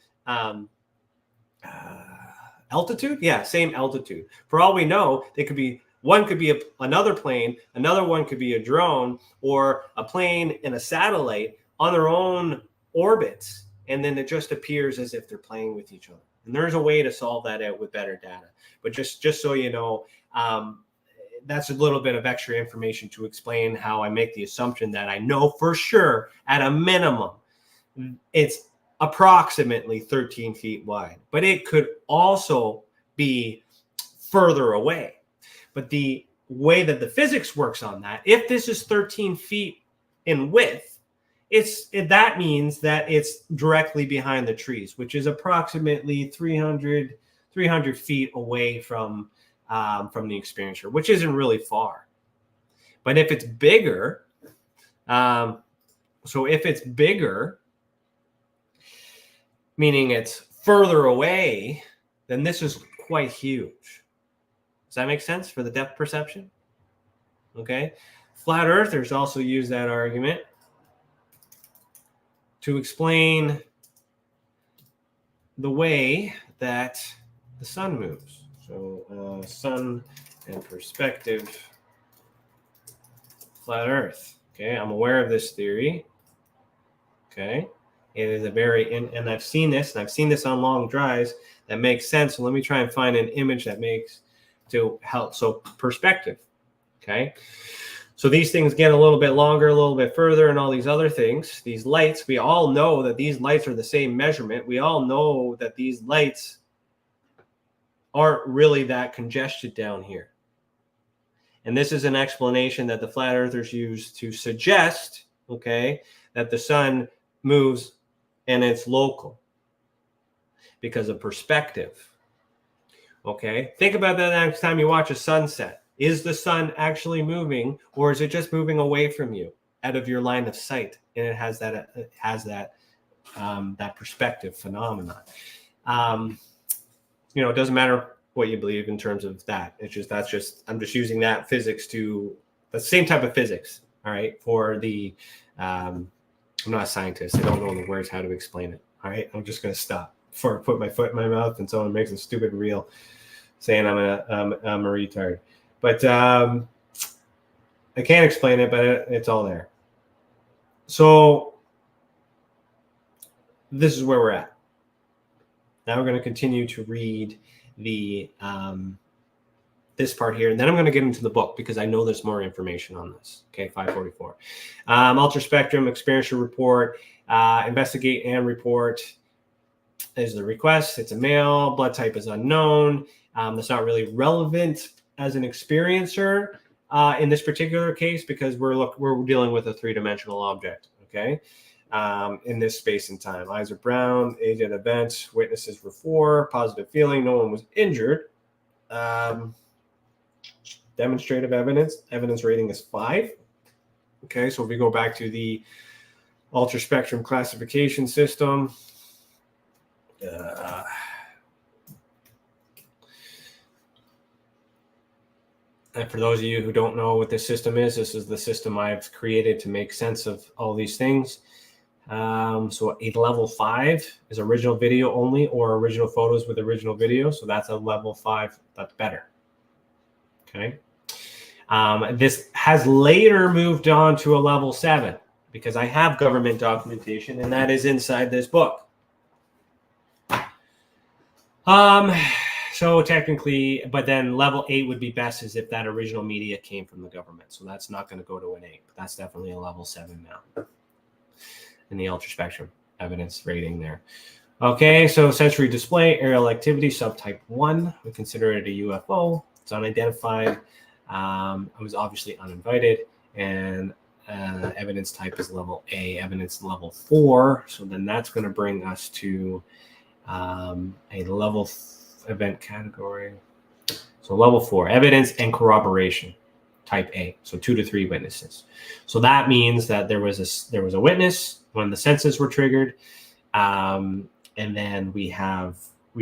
altitude. Yeah, same altitude. For all we know, they could be one could be another plane, another one could be a drone, or a plane and a satellite on their own orbits. And then it just appears as if they're playing with each other. And there's a way to solve that out with better data. But just so you know, that's a little bit of extra information to explain how I make the assumption that I know for sure, at a minimum, it's approximately 13 feet wide. But it could also be further away. But the way that the physics works on that, if this is 13 feet in width, that means that it's directly behind the trees, which is approximately 300 feet away from the experiencer, which isn't really far. But if it's bigger, meaning it's further away, then this is quite huge. Does that make sense for the depth perception? Okay. Flat earthers also use that argument to explain the way that the sun moves. So sun and perspective, flat earth. Okay, I'm aware of this theory. Okay, it is a very, and I've seen this on long drives that makes sense. So let me try and find an image that makes to help. So perspective. Okay, So these things get a little bit longer, a little bit further, and all these other things. These lights, we all know that these lights are the same measurement. We all know that these lights aren't really that congested down here. And this is an explanation that the flat earthers use to suggest, okay, that the sun moves and it's local because of perspective. Okay, think about that next time you watch a sunset. Is the sun actually moving, or is it just moving away from you, out of your line of sight? And it has that perspective phenomenon. You know, it doesn't matter what you believe in terms of that. I'm just using that physics to the same type of physics. All right, for the I'm not a scientist. I don't know the words how to explain it. All right, I'm just gonna stop before I put my foot in my mouth and someone makes a stupid reel saying I'm a retard. But I can't explain it, but it's all there. So this is where we're at. Now we're going to continue to read the this part here, and then I'm going to get into the book because I know there's more information on this. Okay, 544. Ultra spectrum experiential report. Investigate and report is the request. It's a male. Blood type is unknown. That's not really relevant as an experiencer in this particular case because we're dealing with a three-dimensional object. Okay, in this space and time. Eyes are brown. Age at event. Witnesses were 4. Positive feeling. No one was injured. Demonstrative evidence. Evidence rating is 5. Okay, so if we go back to the ultra spectrum classification system. And for those of you who don't know what this system is, this is the system I've created to make sense of all these things. So a level 5 is original video only or original photos with original video. So that's a level 5. That's better. Okay. This has later moved on to a level 7 because I have government documentation and that is inside this book. So technically, but then level 8 would be best as if that original media came from the government. So that's not going to go to an 8, but that's definitely a level 7 now in the ultra spectrum evidence rating there. Okay, so sensory display, aerial activity, subtype 1. We consider it a UFO. It's unidentified. It was obviously uninvited, and evidence type is level A, evidence level 4. So then that's going to bring us to a level event category. So level 4, evidence and corroboration, type A. So 2 to 3 witnesses. So that means that there was a witness when the senses were triggered, and then we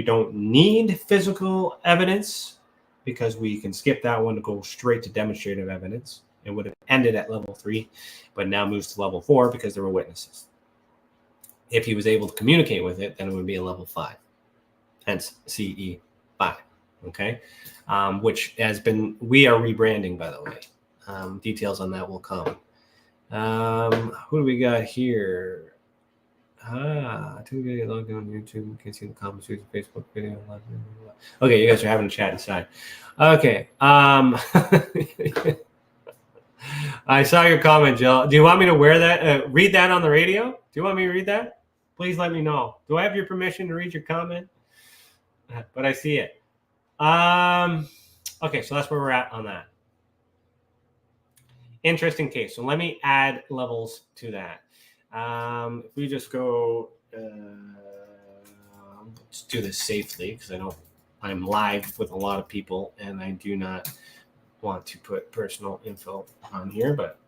don't need physical evidence because we can skip that one to go straight to demonstrative evidence. It would have ended at level 3, but now moves to level 4 because there were witnesses. If he was able to communicate with it, then it would be a level 5. Hence CE 5. Okay. Which we are rebranding, by the way. Details on that will come. Who do we got here? Two video logged on YouTube. You can see the comments, Facebook video. Okay, you guys are having a chat inside. Okay. I saw your comment, Jill. Do you want me to wear that? Read that on the radio? Do you want me to read that? Please let me know. Do I have your permission to read your comment? But I see it. Okay, so that's where we're at on that. Interesting case. So let me add levels to that. If we just go, let's do this safely because I'm live with a lot of people and I do not want to put personal info on here, but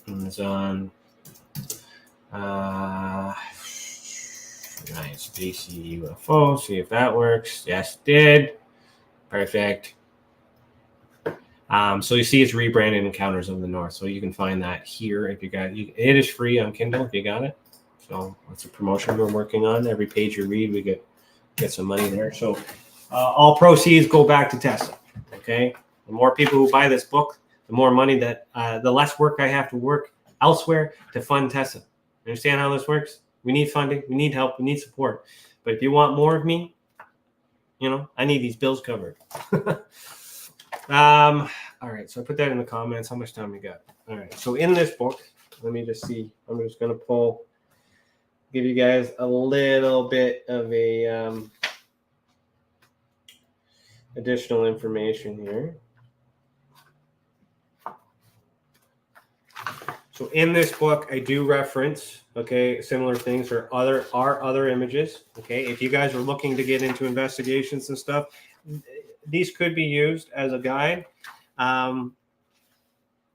Amazon, Ryan Stacey UFO, see if that works. Yes, it did. Perfect. So you see it's rebranded Encounters of the North. So you can find that here if you got it. It is free on Kindle if you got it. So that's a promotion we're working on. Every page you read, we get some money there. So all proceeds go back to Tessa. Okay. The more people who buy this book, the more money that the less work I have to work elsewhere to fund Tessa. Understand how this works? We need funding. We need help. We need support. But if you want more of me, I need these bills covered. All right, so I put that in the comments. How much time we got? All right, so in this book, let me just see. I'm just going to give you guys a little bit of a additional information here. So in this book, I do reference, okay, similar things or other images. Okay, if you guys are looking to get into investigations and stuff, these could be used as a guide.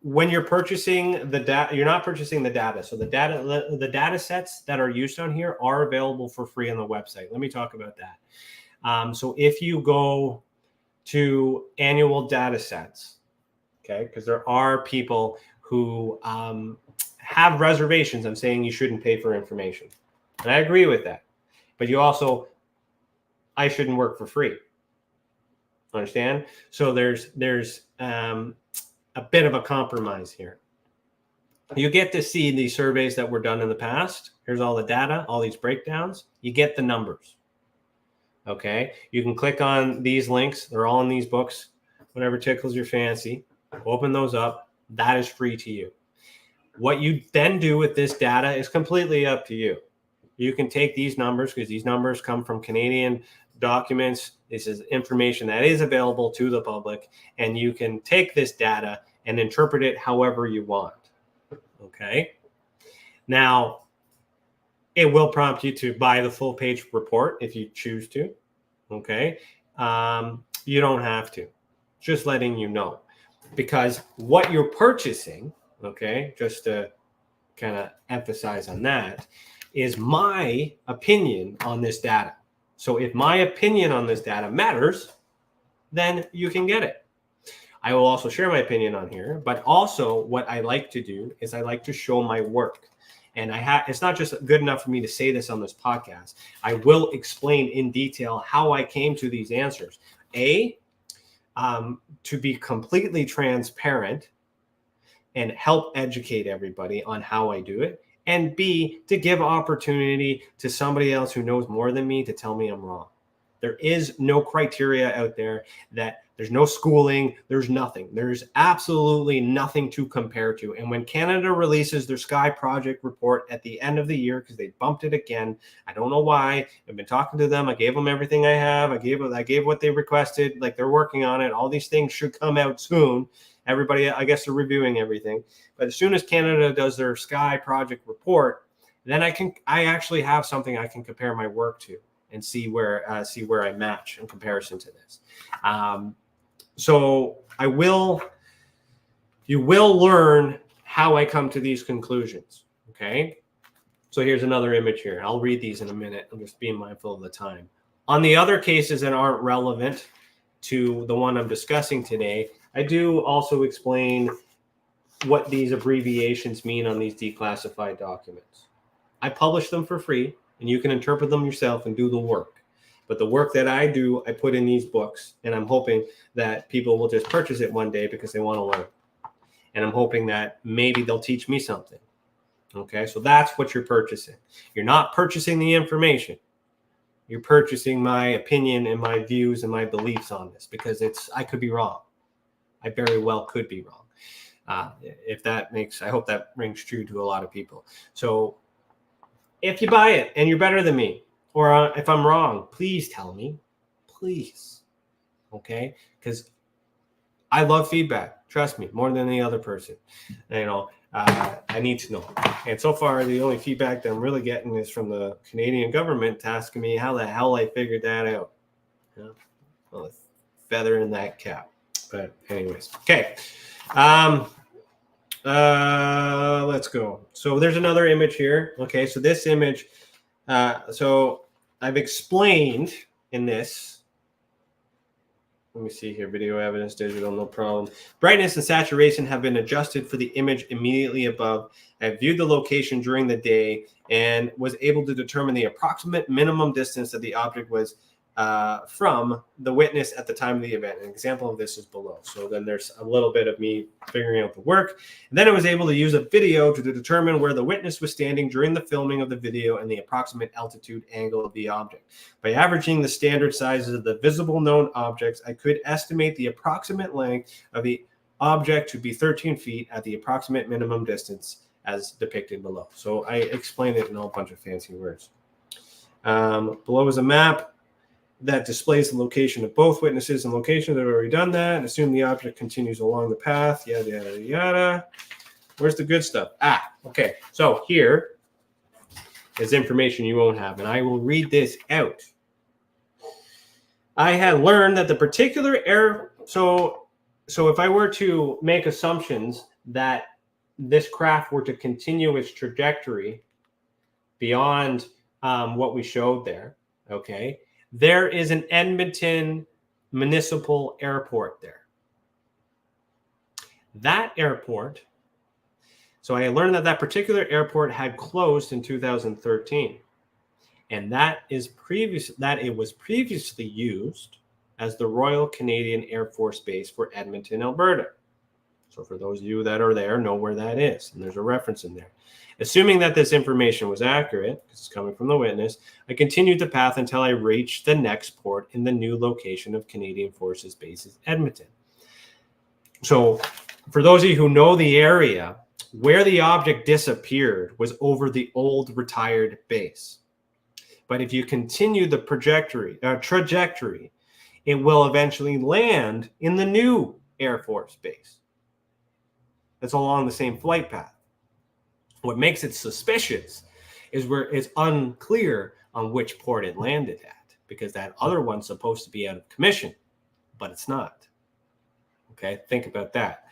When you're purchasing the data, you're not purchasing the data. So the data sets that are used on here are available for free on the website. Let me talk about that. So if you go to annual data sets, okay, because there are people who have reservations on saying you shouldn't pay for information. And I agree with that. But I shouldn't work for free. Understand? So there's a bit of a compromise here. You get to see these surveys that were done in the past. Here's all the data, all these breakdowns. You get the numbers. Okay? You can click on these links. They're all in these books. Whatever tickles your fancy. Open those up. That is free to you. What you then do with this data is completely up to you. You can take these numbers, because these numbers come from Canadian documents. This is information that is available to the public, and you can take this data and interpret it however you want. Okay. Now, it will prompt you to buy the full page report if you choose to. Okay. You don't have to. Just letting you know. Because what you're purchasing, okay, just to kind of emphasize on that, is my opinion on this data. So if my opinion on this data matters, then you can get it. I will also share my opinion on here, but also what I like to do is I like to show my work. And it's not just good enough for me to say this on this podcast. I will explain in detail how I came to these answers. To be completely transparent and help educate everybody on how I do it. And B, to give opportunity to somebody else who knows more than me to tell me I'm wrong. There is no criteria out there, that there's no schooling, there's nothing. There's absolutely nothing to compare to. And when Canada releases their Sky Project report at the end of the year, because they bumped it again, I don't know why. I've been talking to them. I gave them everything I have. I gave what they requested. Like, they're working on it. All these things should come out soon. Everybody, I guess, they're reviewing everything. But as soon as Canada does their Sky Project report, then I actually have something I can compare my work to and see where I match in comparison to this. So you will learn how I come to these conclusions. Okay. So here's another image here. I'll read these in a minute. I'm just being mindful of the time. On the other cases that aren't relevant to the one I'm discussing today, I do also explain what these abbreviations mean on these declassified documents. I publish them for free, and you can interpret them yourself and do the work. But the work that I do, I put in these books, and I'm hoping that people will just purchase it one day because they want to learn. And I'm hoping that maybe they'll teach me something. Okay, so that's what you're purchasing. You're not purchasing the information. You're purchasing my opinion and my views and my beliefs on this, because I could be wrong. I very well could be wrong. I hope that rings true to a lot of people. So if you buy it and you're better than me, or if I'm wrong, please tell me, please. Okay? Because I love feedback. Trust me, more than any other person. I need to know. And so far, the only feedback that I'm really getting is from the Canadian government asking me how the hell I figured that out. Yeah. Well, feather in that cap. But anyways, okay. Let's go. So there's another image here. Okay, so this image, so I've explained in this. Let me see here. Video evidence, digital, no problem. Brightness and saturation have been adjusted for the image immediately above. I viewed the location during the day and was able to determine the approximate minimum distance that the object was from the witness at the time of the event. An example of this is below. So then there's a little bit of me figuring out the work. And then I was able to use a video to determine where the witness was standing during the filming of the video and the approximate altitude angle of the object. By averaging the standard sizes of the visible known objects, I could estimate the approximate length of the object to be 13 feet at the approximate minimum distance as depicted below. So I explained it in a whole bunch of fancy words. Below is a map that displays the location of both witnesses and locations. I've already done that. And assume the object continues along the path, yada, yada, yada. Where's the good stuff? Okay. So here is information you won't have, and I will read this out. I had learned that the particular air, so if I were to make assumptions that this craft were to continue its trajectory beyond what we showed there, okay, there is an Edmonton Municipal Airport there. That airport, so I learned that that particular airport had closed in 2013, and that it was previously used as the Royal Canadian Air Force Base for Edmonton, Alberta. So for those of you that are there, know where that is, and there's a reference in there. Assuming that this information was accurate, because it's coming from the witness, I continued the path until I reached the next port in the new location of Canadian Forces Bases, Edmonton. So for those of you who know the area, where the object disappeared was over the old retired base. But if you continue the trajectory, it will eventually land in the new Air Force Base. That's along the same flight path. What makes it suspicious is where it's unclear on which port it landed at, because that other one's supposed to be out of commission, but it's not. Okay, think about that.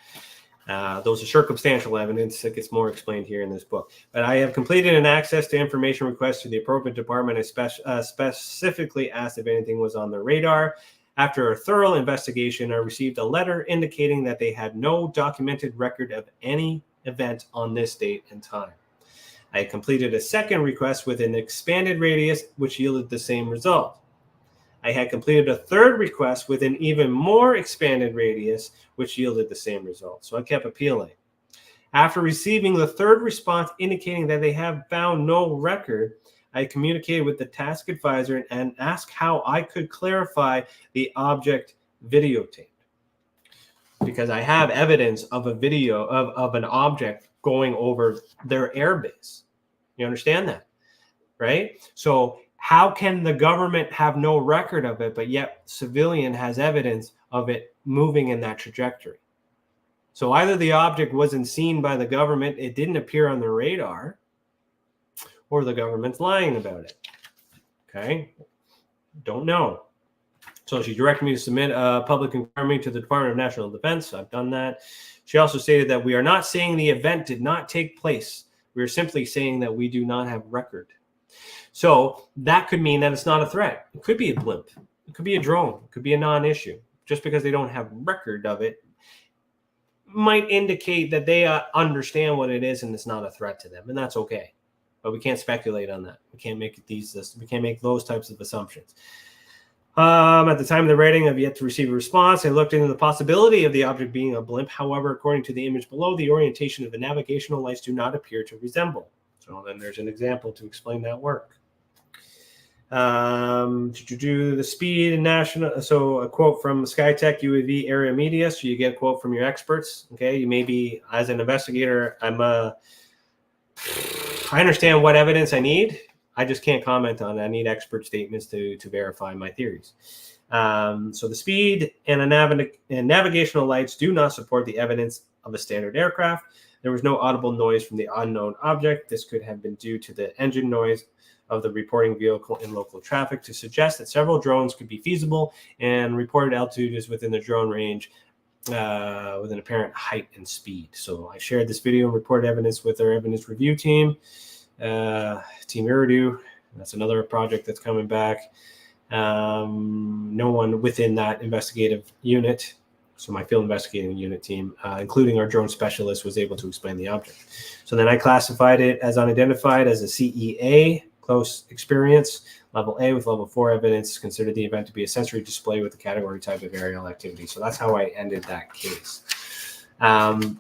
Those are circumstantial evidence that gets more explained here in this book. But I have completed an access to information request to the appropriate department. I specifically asked if anything was on their radar. After a thorough investigation, I received a letter indicating that they had no documented record of any event on this date and time. I completed a second request with an expanded radius, which yielded the same result. I had completed a third request with an even more expanded radius, which yielded the same result. So I kept appealing. After receiving the third response indicating that they have found no record, I communicated with the task advisor and asked how I could clarify the object videotaped. Because I have evidence of a video of an object going over their airbase. You understand that, right? So how can the government have no record of it, but yet civilian has evidence of it moving in that trajectory? So either the object wasn't seen by the government, it didn't appear on the radar, or the government's lying about it. Okay? Don't know. So she directed me to submit a public inquiry to the Department of National Defense. I've done that. She also stated that we are not saying the event did not take place. We are simply saying that we do not have record. So that could mean that it's not a threat. It could be a blimp. It could be a drone. It could be a non-issue. Just because they don't have record of it might indicate that they understand what it is and it's not a threat to them, and that's okay. But we can't speculate on that. We can't make those types of assumptions. At the time of the writing, I've yet to receive a response. I looked into the possibility of the object being a blimp. However, according to the image below, the orientation of the navigational lights do not appear to resemble. So then there's an example to explain that work. The speed and national. So a quote from SkyTech UAV Area Media. So you get a quote from your experts. Okay, you may be, as an investigator, I understand what evidence I need. I just can't comment on it. I need expert statements to verify my theories. So the speed and navigational lights do not support the evidence of a standard aircraft. There was no audible noise from the unknown object. This could have been due to the engine noise of the reporting vehicle in local traffic. To suggest that several drones could be feasible and reported altitude is within the drone range with an apparent height and speed. So I shared this video and reported evidence with our evidence review team. Team Iridu, that's another project that's coming back. No one within that investigative unit, so my field investigating unit team, including our drone specialist, was able to explain the object. So then I classified it as unidentified as a CEA, close experience. Level A with level 4 evidence considered the event to be a sensory display with the category type of aerial activity. So that's how I ended that case. There's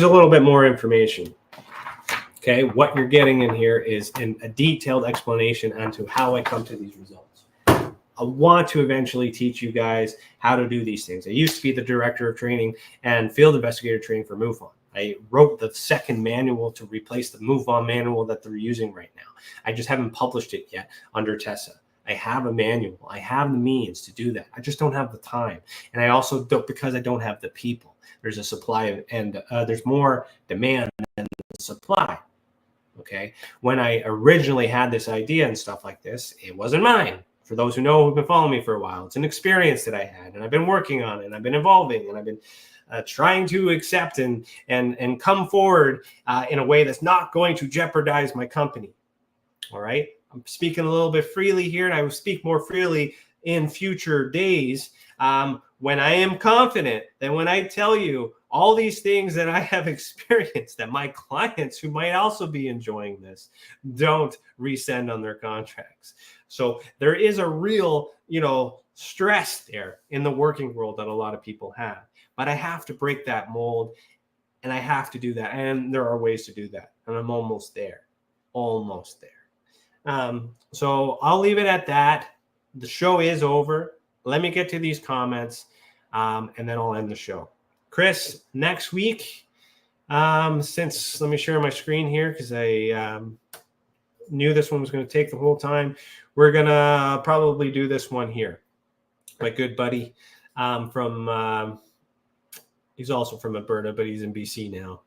a little bit more information. Okay, what you're getting in here is a detailed explanation onto how I come to these results. I want to eventually teach you guys how to do these things. I used to be the director of training and field investigator training for MoveOn. I wrote the second manual to replace the MoveOn manual that they're using right now. I just haven't published it yet under Tessa. I have a manual. I have the means to do that. I just don't have the time. And I also don't, because I don't have the people. There's a supply and there's more demand than supply. Okay. When I originally had this idea and stuff like this, it wasn't mine. For those who know, who've been following me for a while, it's an experience that I had, and I've been working on it, and I've been evolving, and I've been trying to accept and come forward in a way that's not going to jeopardize my company. All right. I'm speaking a little bit freely here, and I will speak more freely in future days when I am confident that when I tell you all these things that I have experienced, that my clients who might also be enjoying this don't resend on their contracts. So there is a real, stress there in the working world that a lot of people have. But I have to break that mold, and I have to do that. And there are ways to do that. And I'm almost there. Almost there. So I'll leave it at that. The show is over. Let me get to these comments, and then I'll end the show. Chris, next week, let me share my screen here because I knew this one was going to take the whole time. We're going to probably do this one here. My good buddy he's also from Alberta, but he's in BC now.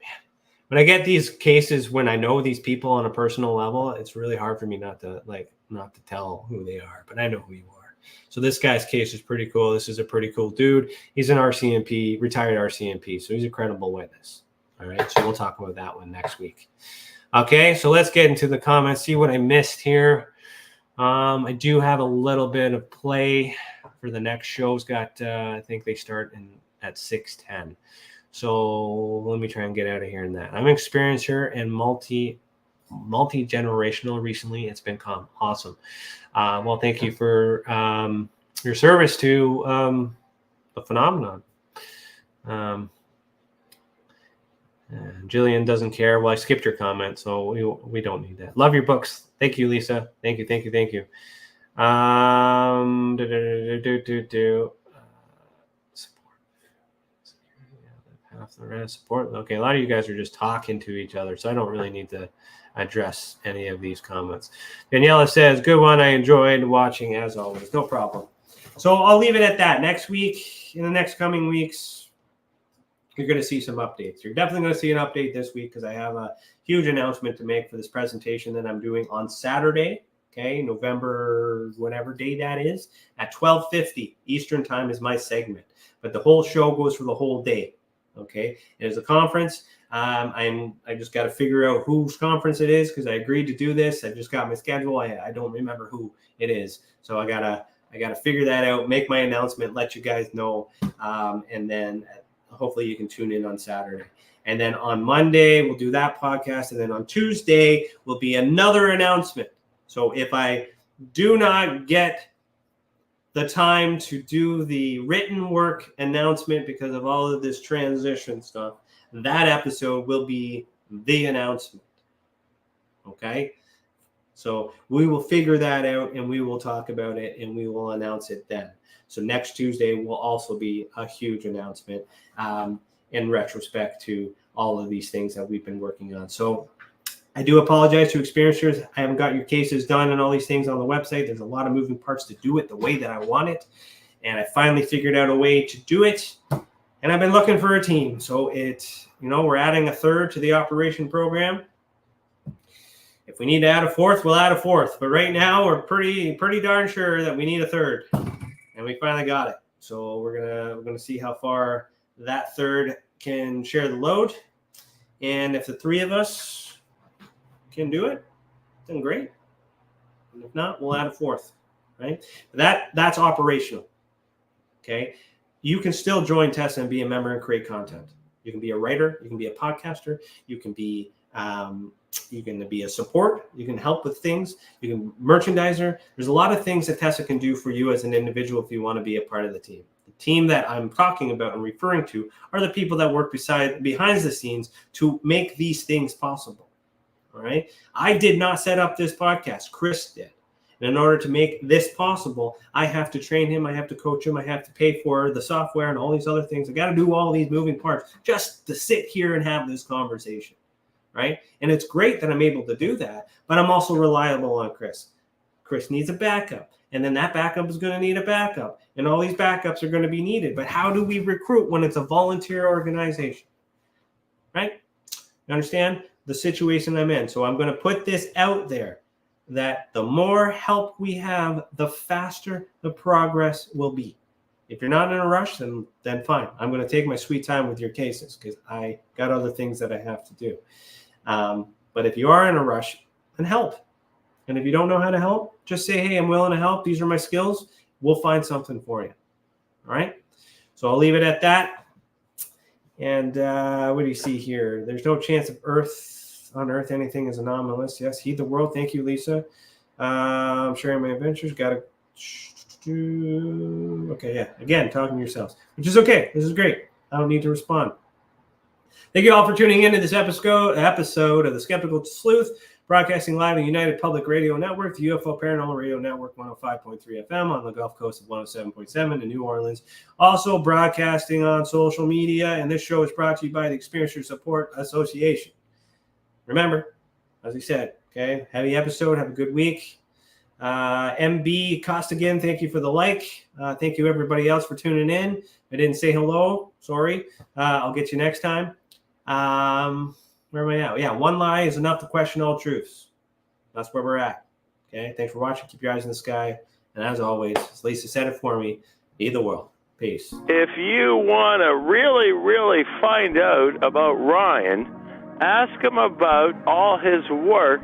Man, when I get these cases, when I know these people on a personal level, it's really hard for me not to tell who they are, but I know who you are. So this guy's case is pretty cool. This is a pretty cool dude. He's an RCMP, retired RCMP, so he's a credible witness. All right, so we'll talk about that one next week. Okay, so let's get into the comments, see what I missed here. I do have a little bit of play for the next shows. I think they start at 6:10. So let me try and get out of here in that. I'm an experiencer and multi-generational recently. It's been awesome. Well, thank you for your service to the phenomenon. Jillian doesn't care. Well, I skipped your comment, so we don't need that. Love your books. Thank you, Lisa. Thank you. Support. Okay, a lot of you guys are just talking to each other, so I don't really need to address any of these comments. Daniela says, good one. I enjoyed watching as always. No problem. So I'll leave it at that. Next week, in the next coming weeks, you're going to see some updates. You're definitely going to see an update this week because I have a huge announcement to make for this presentation that I'm doing on Saturday. Okay, November, whatever day that is, at 12:50 Eastern time is my segment. But the whole show goes for the whole day. Okay, there's a conference. I just got to figure out whose conference it is because I agreed to do this. I just got my schedule. I don't remember who it is, so I gotta figure that out. Make my announcement, let you guys know, and then hopefully you can tune in on Saturday. And then on Monday we'll do that podcast, and then on Tuesday will be another announcement. So if I do not get the time to do the written work announcement because of all of this transition stuff, that episode will be the announcement. Okay? So we will figure that out and we will talk about it and we will announce it then. So next Tuesday will also be a huge announcement in retrospect to all of these things that we've been working on. So I do apologize to experiencers. I haven't got your cases done and all these things on the website. There's a lot of moving parts to do it the way that I want it. And I finally figured out a way to do it. And I've been looking for a team. So we're adding a third to the operation program. If we need to add a fourth, we'll add a fourth. But right now we're pretty darn sure that we need a third. And we finally got it. So we're gonna see how far that third can share the load. And if the three of us can do it, then great. And if not, we'll add a fourth, right? That's operational, okay? You can still join Tessa and be a member and create content. You can be a writer, you can be a podcaster, you can be You can be a support. You can help with things. You can merchandiser. There's a lot of things that Tessa can do for you as an individual if you want to be a part of the team. The team that I'm talking about and referring to are the people that work behind the scenes to make these things possible. All right. I did not set up this podcast. Chris did. And in order to make this possible, I have to train him. I have to coach him. I have to pay for the software and all these other things. I got to do all these moving parts just to sit here and have this conversation. Right. And it's great that I'm able to do that, but I'm also reliable on Chris. Chris needs a backup, and then that backup is going to need a backup, and all these backups are going to be needed. But how do we recruit when it's a volunteer organization? Right. You understand the situation I'm in? So I'm going to put this out there that the more help we have, the faster the progress will be. If you're not in a rush, then fine. I'm going to take my sweet time with your cases because I got other things that I have to do. But if you are in a rush, then help. And if you don't know how to help, just say, hey, I'm willing to help. These are my skills. We'll find something for you. All right. So I'll leave it at that. And what do you see here? There's no chance of on Earth anything is anomalous. Yes, heed the world. Thank you, Lisa. I'm sharing my adventures. Got to. Okay, yeah. Again, talking to yourselves, which is okay. This is great. I don't need to respond. Thank you all for tuning in to this episode of The Skeptical Sleuth, broadcasting live on United Public Radio Network, the UFO Paranormal Radio Network, 105.3 FM on the Gulf Coast of 107.7 in New Orleans. Also broadcasting on social media, and this show is brought to you by the Experiencer Support Association. Remember, as we said, okay, heavy episode. Have a good week. MB Costigan, thank you for the like. Thank you, everybody else, for tuning in. I didn't say hello. Sorry. I'll get you next time. Where am I at? Yeah, one lie is enough to question all truths. That's where we're at. Okay, thanks for watching. Keep your eyes in the sky. And as always, as Lisa said it for me, be the world. Peace. If you want to really, really find out about Ryan, ask him about all his work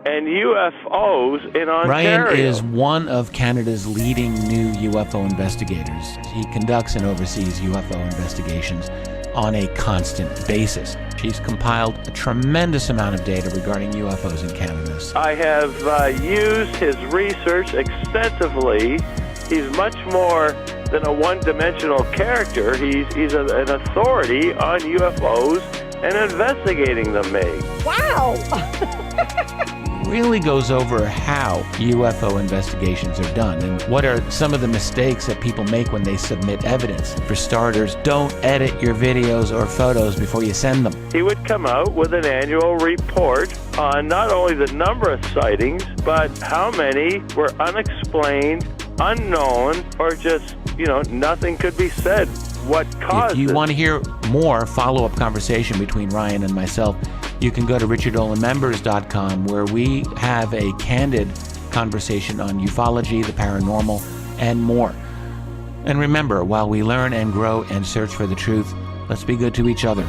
and UFOs in Ontario. Ryan is one of Canada's leading new UFO investigators. He conducts and oversees UFO investigations on a constant basis. He's compiled a tremendous amount of data regarding UFOs in Canada. I have used his research extensively. He's much more than a one-dimensional character. He's an authority on UFOs and investigating them, Meg. Wow! Really goes over how UFO investigations are done and what are some of the mistakes that people make when they submit evidence. For starters, don't edit your videos or photos before you send them. He would come out with an annual report on not only the number of sightings, but how many were unexplained, unknown, or just, nothing could be said. What caused it? If you want to hear more follow-up conversation between Ryan and myself, you can go to richardolanmembers.com, where we have a candid conversation on ufology, the paranormal, and more. And remember, while we learn and grow and search for the truth, let's be good to each other.